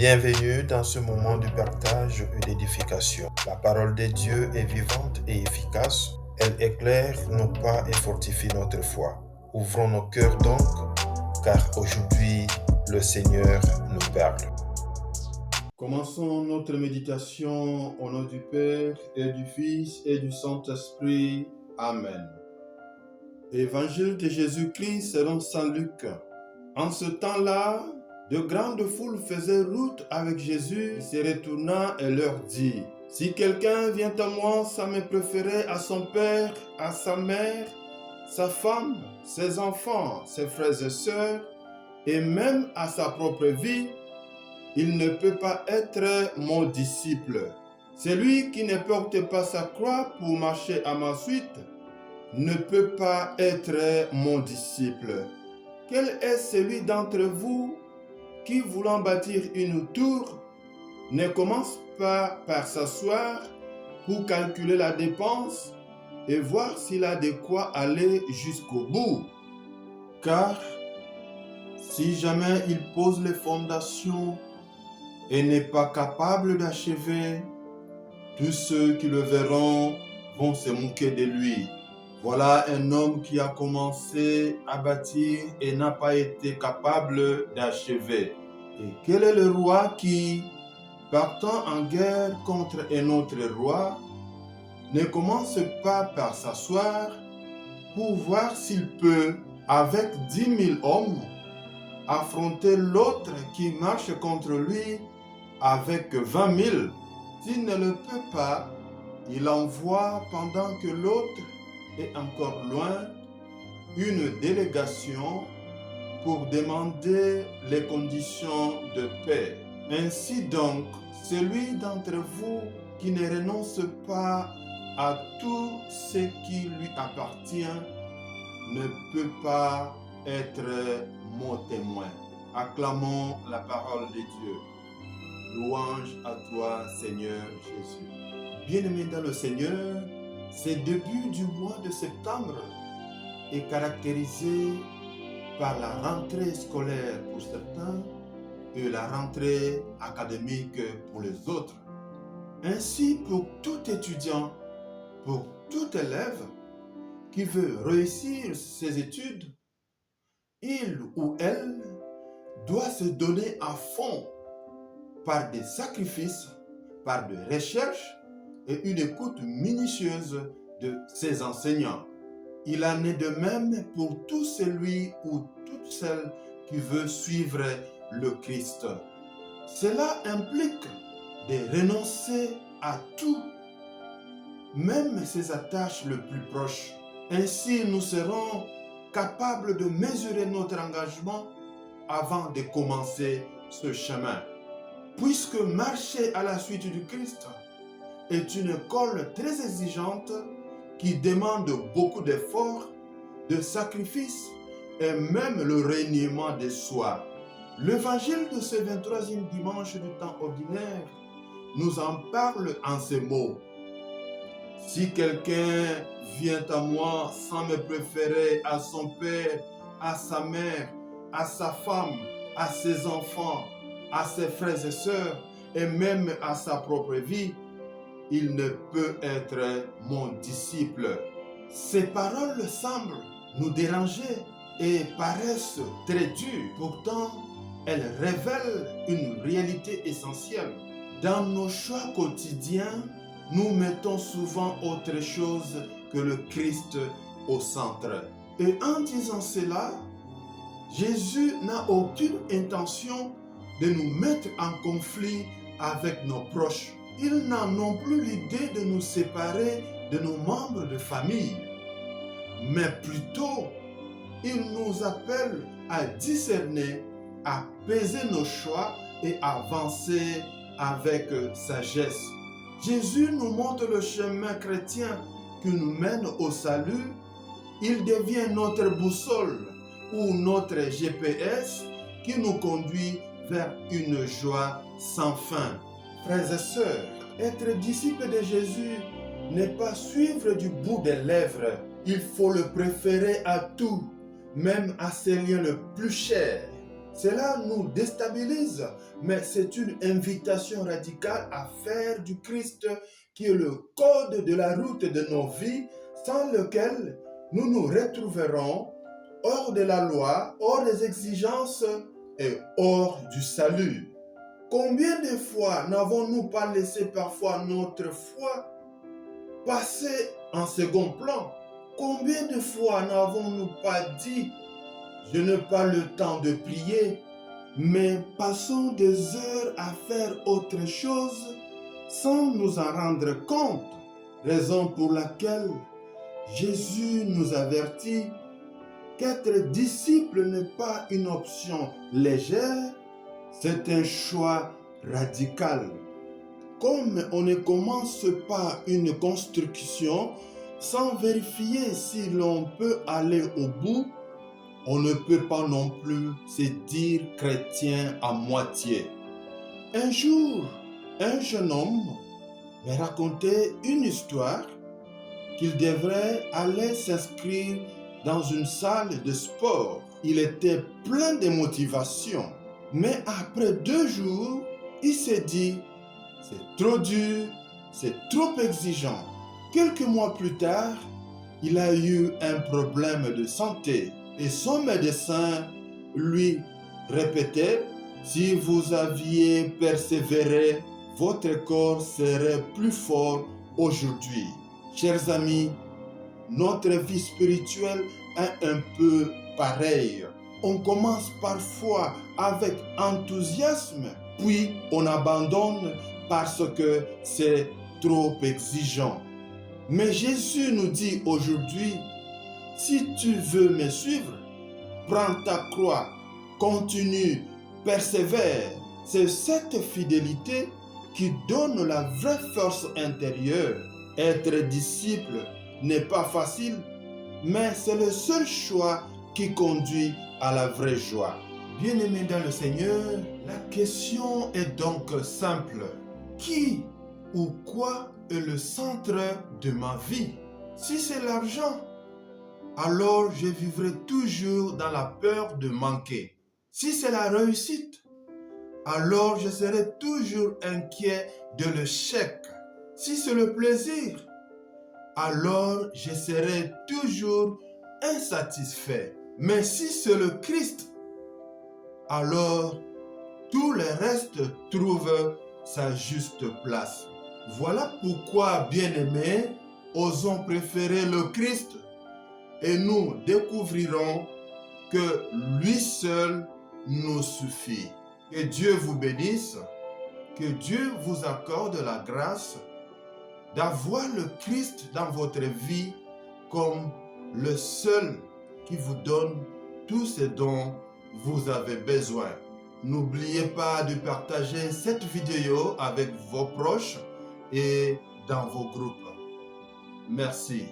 Bienvenue dans ce moment de partage et d'édification. La parole de Dieu est vivante et efficace. Elle éclaire nos pas et fortifie notre foi. Ouvrons nos cœurs donc, car aujourd'hui, le Seigneur nous parle. Commençons notre méditation au nom du Père et du Fils et du Saint-Esprit. Amen. Évangile de Jésus-Christ selon Saint Luc. En ce temps-là, de grandes foules faisaient route avec Jésus. Il se retourna et leur dit: Si quelqu'un vient à moi sans me préférer à son père, à sa mère, sa femme, ses enfants, ses frères et sœurs, et même à sa propre vie, il ne peut pas être mon disciple. Celui qui ne porte pas sa croix pour marcher à ma suite ne peut pas être mon disciple. Quel est celui d'entre vous qui, voulant bâtir une tour, ne commence pas par s'asseoir pour calculer la dépense et voir s'il a de quoi aller jusqu'au bout? Car si jamais il pose les fondations et n'est pas capable d'achever, tous ceux qui le verront vont se moquer de lui. Voilà un homme qui a commencé à bâtir et n'a pas été capable d'achever. Et quel est le roi qui, partant en guerre contre un autre roi, ne commence pas par s'asseoir pour voir s'il peut, avec 10 000 hommes, affronter l'autre qui marche contre lui avec 20 000? S'il ne le peut pas, il envoie pendant que l'autre est encore loin une délégation pour demander les conditions de paix. Ainsi donc, celui d'entre vous qui ne renonce pas à tout ce qui lui appartient ne peut pas être mon témoin. Acclamons la parole de Dieu. Louange à toi, Seigneur Jésus. Bien-aimés dans le Seigneur, ce début du mois de septembre est caractérisé par la rentrée scolaire pour certains et la rentrée académique pour les autres. Ainsi, pour tout étudiant, pour tout élève qui veut réussir ses études, il ou elle doit se donner à fond par des sacrifices, par des recherches et une écoute minutieuse de ses enseignants. Il en est de même pour tout celui ou toute celle qui veut suivre le Christ. Cela implique de renoncer à tout, même ses attaches les plus proches. Ainsi, nous serons capables de mesurer notre engagement avant de commencer ce chemin. Puisque marcher à la suite du Christ est une école très exigeante qui demande beaucoup d'efforts, de sacrifices et même le reniement de soi. L'évangile de ce 23e dimanche du temps ordinaire nous en parle en ces mots. Si quelqu'un vient à moi sans me préférer à son père, à sa mère, à sa femme, à ses enfants, à ses frères et sœurs et même à sa propre vie, il ne peut être mon disciple. Ces paroles semblent nous déranger et paraissent très dures. Pourtant, elles révèlent une réalité essentielle. Dans nos choix quotidiens, nous mettons souvent autre chose que le Christ au centre. Et en disant cela, Jésus n'a aucune intention de nous mettre en conflit avec nos proches. Il n'a non plus l'idée de nous séparer de nos membres de famille, mais plutôt, il nous appelle à discerner, à peser nos choix et avancer avec sagesse. Jésus nous montre le chemin chrétien qui nous mène au salut. Il devient notre boussole ou notre GPS qui nous conduit vers une joie sans fin. Frères et sœurs, être disciple de Jésus n'est pas suivre du bout des lèvres. Il faut le préférer à tout, même à ses liens les plus chers. Cela nous déstabilise, mais c'est une invitation radicale à faire du Christ qui est le code de la route de nos vies, sans lequel nous nous retrouverons hors de la loi, hors des exigences et hors du salut. Combien de fois n'avons-nous pas laissé parfois notre foi passer en second plan? Combien de fois n'avons-nous pas dit « Je n'ai pas le temps de prier », mais passons des heures à faire autre chose sans nous en rendre compte, raison pour laquelle Jésus nous avertit qu'être disciple n'est pas une option légère, c'est un choix radical. Comme on ne commence pas une construction sans vérifier si l'on peut aller au bout, on ne peut pas non plus se dire chrétien à moitié. Un jour, un jeune homme me racontait une histoire qu'il devrait aller s'inscrire dans une salle de sport. Il était plein de motivation. Mais après 2 jours, il s'est dit « c'est trop dur, c'est trop exigeant ». Quelques mois plus tard, il a eu un problème de santé et son médecin lui répétait « si vous aviez persévéré, votre corps serait plus fort aujourd'hui ». Chers amis, notre vie spirituelle est un peu pareille. On commence parfois avec enthousiasme, puis on abandonne parce que c'est trop exigeant. Mais Jésus nous dit aujourd'hui, si tu veux me suivre, prends ta croix, continue, persévère. C'est cette fidélité qui donne la vraie force intérieure. Être disciple n'est pas facile, mais c'est le seul choix qui conduit à la vraie joie. Bien-aimés dans le Seigneur, la question est donc simple. Qui ou quoi est le centre de ma vie? Si c'est l'argent, alors je vivrai toujours dans la peur de manquer. Si c'est la réussite, alors je serai toujours inquiet de l'échec. Si c'est le plaisir, alors je serai toujours insatisfait. Mais si c'est le Christ, alors tout le reste trouve sa juste place. Voilà pourquoi, bien-aimés, osons préférer le Christ et nous découvrirons que lui seul nous suffit. Que Dieu vous bénisse, que Dieu vous accorde la grâce d'avoir le Christ dans votre vie comme le seul qui vous donne tout ce dont vous avez besoin. N'oubliez pas de partager cette vidéo avec vos proches et dans vos groupes. Merci.